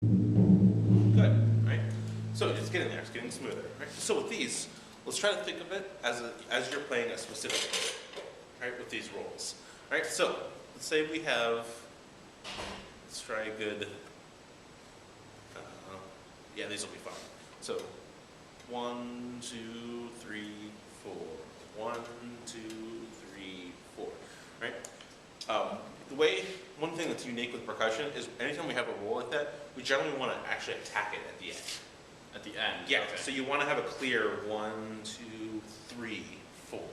Good, right? So it's getting there, it's getting smoother, right? So with these, let's try to think of it as you're playing a specific role, right? With these rolls, right? So let's say we have, let's try a good, yeah, these will be fine. So 1, 2, 3, 4. 1, 2, 3, 4, right? One thing that's unique with percussion is anytime we have a roll like that, we generally want to actually attack it at the end. At the end? Yeah, okay. So you want to have a clear 1, 2, 3, 4. Okay.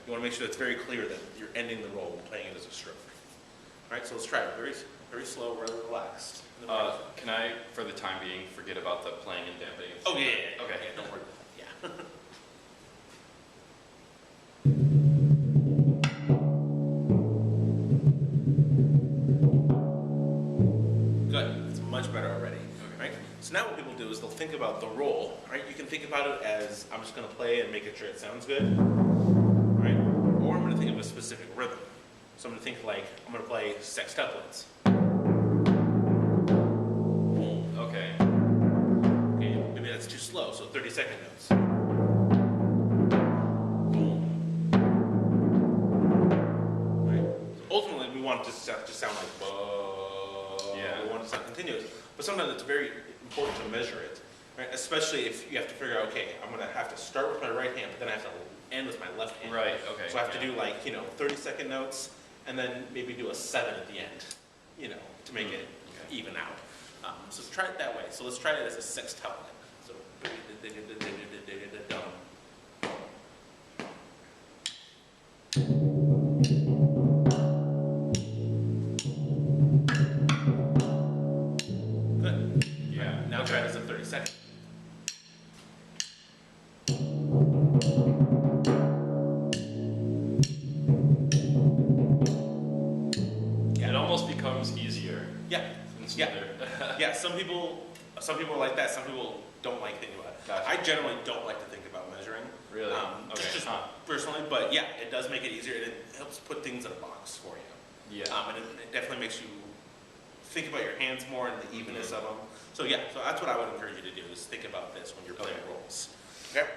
You want to make sure that's very clear that you're ending the roll and playing it as a stroke. All right, so let's try it very, very slow, rather relaxed. Can I, for the time being, forget about the playing and dampening? Oh yeah. Okay. Yeah, don't worry about that. Yeah. Good. It's much better already. Okay. Right? So now what people do is they'll think about the roll. Right? You can think about it as I'm just going to play and make sure it sounds good. Right? Or I'm going to think of a specific rhythm. So I'm going to think like I'm going to play sextuplets. Boom. Okay. Okay. Maybe that's too slow. So 30-second notes. Boom. Right? So ultimately, we want it to just sound like whoa. Yeah. We want it to sound continuous. But sometimes it's very important to measure it, right? Especially if you have to figure out, okay, I'm going to have to start with my right hand, but then I have to end with my left hand. Right, okay. So I have to do like, 30-second notes, and then maybe do a 7 at the end, to make it even out. So try it that way. So let's try it as a sextuplet. So, good. Yeah. Now try it as a 30-second. It almost becomes easier. Yeah. And smoother. Yeah. Some people like that. Some people don't like thinking about it. Gotcha. I generally don't like to think about measuring. Really? Okay. Just personally, but yeah, it does make it easier, and it helps put things in a box for you. Yeah. And it definitely makes you think about your hands more and the evenness of them. So yeah, so that's what I would encourage you to do, is think about this when you're playing rolls. Okay?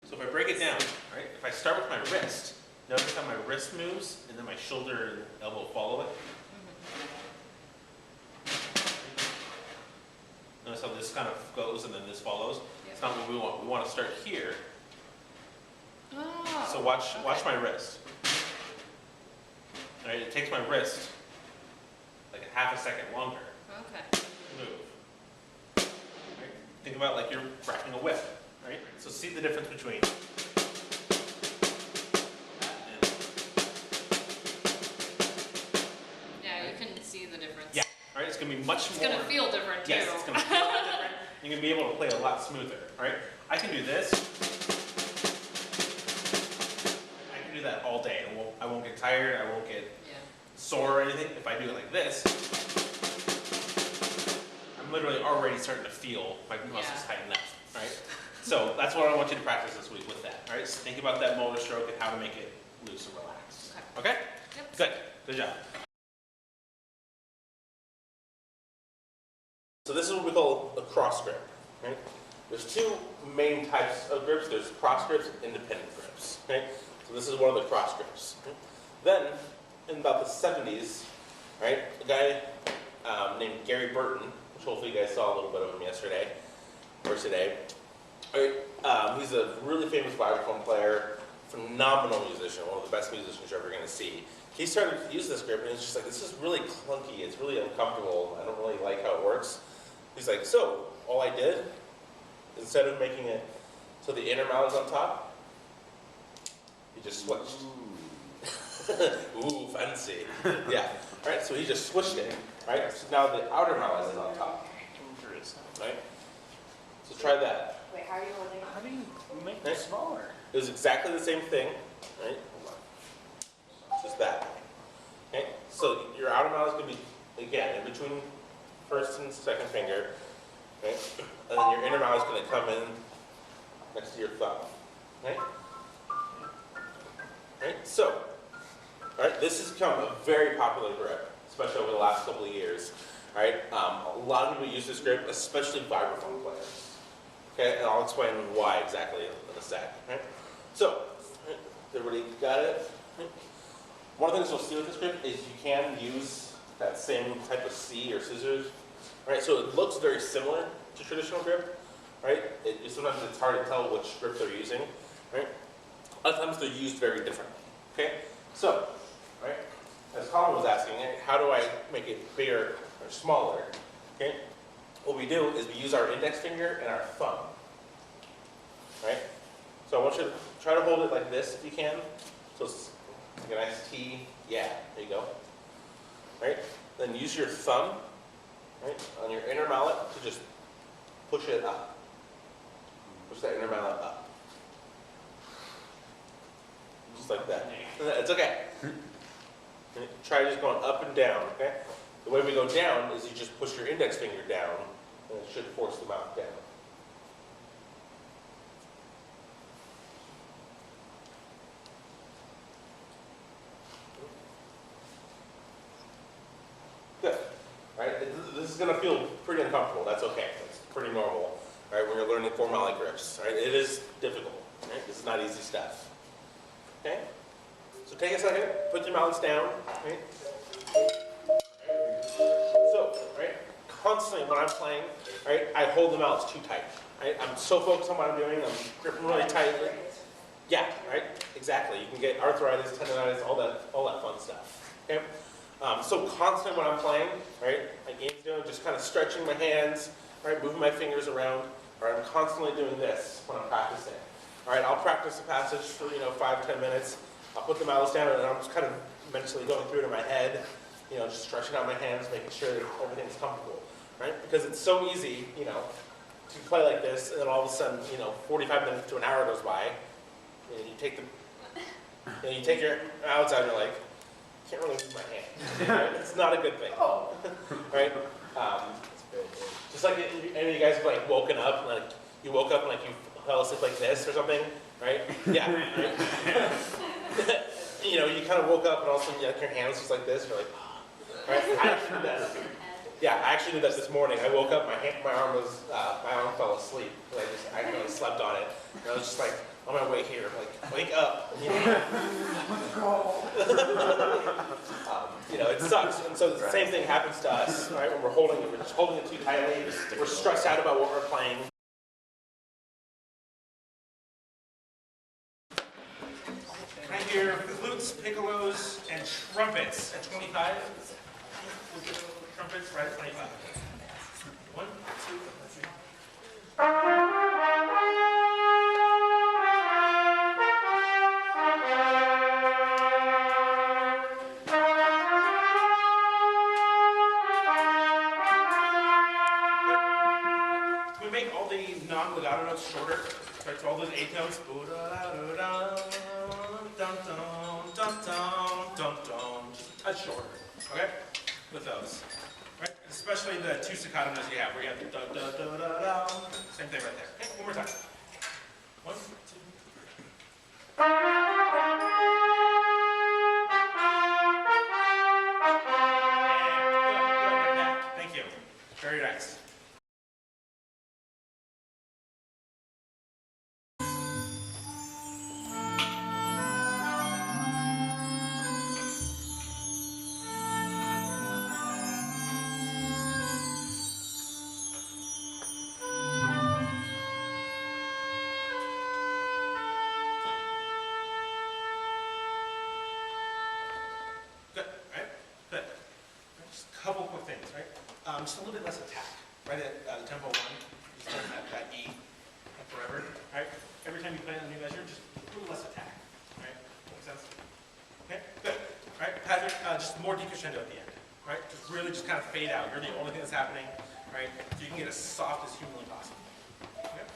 So if I break it down, right, if I start with my wrist, notice how my wrist moves, and then my shoulder and elbow follow it. Notice how this kind of goes and then this follows. It's not what we want. We want to start here. Oh, So watch my wrist. All right, it takes my wrist like a half a second longer okay. to move. Right? Think about like you're cracking a whip, right? So see the difference between that and Yeah, you can see the difference. yeah, right? It's gonna be much It's more. gonna feel different too. Yes, it's gonna feel a lot different. You're gonna be able to play a lot smoother, right? I can do this. I can do that all day. I won't get tired. I won't get sore or anything. If I do it like this, I'm literally already starting to feel my muscles tighten up, right? So that's what I want you to practice this week with that, all right? So think about that motor stroke and how to make it loose and relaxed. Okay? Yep. Good. Good job. So this is what we call a cross grip, right? There's two main types of grips. There's cross grips and independent grips, okay? So this is one of the cross grips. Okay? Then, in about the 70s, right, a guy named Gary Burton, which hopefully you guys saw a little bit of him yesterday, or today. Right, he's a really famous vibraphone player, phenomenal musician, one of the best musicians you're ever going to see. He started to use this grip, and he's just like, this is really clunky, it's really uncomfortable, I don't really like how it works. He's like, so, all I did, instead of making it so the inner mallet is on top, he just switched. Ooh, fancy. Yeah. Right, so he just switched it. Right? So now the outer mallet is on top. Right? So try that. Wait, how are you holding it? How do you make it smaller? It was exactly the same thing. Right? Just that. Okay? So your outer mallet is going to be, again, in between first and second finger. Okay? And then your inner mallet is going to come in next to your thumb. Okay? Right? So, all right, this has become a very popular grip. especially over the last couple of years. Right? A lot of people use this grip, especially vibraphone players. Okay, and I'll explain why exactly in a sec. Right? So, everybody got it? One of the things you'll see with this grip is you can use that same type of C or scissors. Right? So it looks very similar to traditional grip. Right? Sometimes it's hard to tell which grip they're using. Right? Other times they're used very differently. Okay? So, right? As Colin was asking, how do I make it bigger or smaller? Okay? What we do is we use our index finger and our thumb. Right? So I want you to try to hold it like this if you can. So it's like a nice T. Yeah, there you go. Right? Then use your thumb, right, on your inner mallet to just push it up. Push that inner mallet up. Just like that. It's okay. Try just going up and down, okay? The way we go down is you just push your index finger down, and it should force the mouth down. Good. Right? This is going to feel pretty uncomfortable. That's okay. It's pretty normal. Right? When you're learning 4 mallet grips. Right? It is difficult. Right? This is not easy stuff. Okay? So take a second, put your mallets down. Right? So, right? Constantly when I'm playing, right, I hold the mallets too tight. Right? I'm so focused on what I'm doing, I'm gripping really tightly. Yeah, right? Exactly. You can get arthritis, tendonitis, all that fun stuff. Okay? So constantly when I'm playing, right, like Ian's doing, just kind of stretching my hands, right, moving my fingers around, right, I'm constantly doing this when I'm practicing. All right, I'll practice the passage for 5 to 10 minutes. I'll put the mallets down and I'm just kind of mentally going through it in my head, just stretching out my hands, making sure that everything's comfortable, right? Because it's so easy, to play like this, and then all of a sudden, 45 minutes to an hour goes by, and you take your mallets out and you're like, I can't really move my hand. Right? It's not a good thing, right? Just like any of you guys have like woken up, like you woke up and like you fell asleep like this or something, right? Yeah. Right? You kind of woke up and all of a sudden your hands just like this. You're like, right? I actually did that. Yeah, I actually did that this morning. I woke up, my arm fell asleep. I accidentally slept on it. And I was just like on my way here, like, wake up. It sucks. And so the same thing happens to us, right? When we're just holding it too tightly. We're stressed out about what we're playing. Right here, flutes, piccolos, and trumpets at 25. Trumpets right at 25. 1, 2, 3. We make all the non-legato notes shorter, right? So all those 8 notes. That's shorter, okay? With those, right? Especially the 2 staccato notes you have, where you have the da da da da da. Same thing right there. Okay, one more time. 1, 2, 3. Yeah, good. Thank you. Very nice. Couple quick things, right? Just a little bit less attack, right? At the tempo 1, just that E forever, right? Every time you play on a new measure, just a little less attack, right? Make sense? Okay, good. All right, Patrick, just more decrescendo at the end, right? Just kind of fade out. You're the only thing that's happening, right? So you can get as soft as humanly possible. Okay?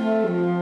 Thank you.